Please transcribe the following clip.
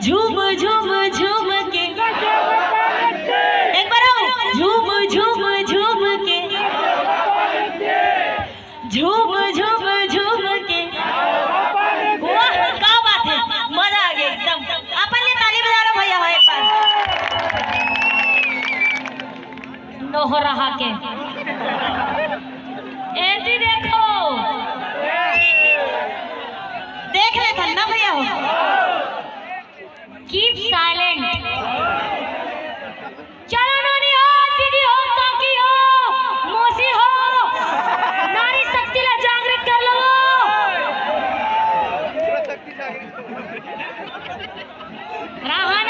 झूम झूम झूम के, एक बार आओ, झूम झूम झूम के, झूम झूम झूम के। वाह क्या बात है, मजा आ गया एकदम। अपन ने ताली बजा लो भैया भाई एक बार। हो रहा के ऐसी देखो, देख ले था ना भैया हो। Keep silent. चलो नानी हो, दीदी हो, काकी हो, मौसी हो, नारी शक्ति ला जागृत कर लो। रहा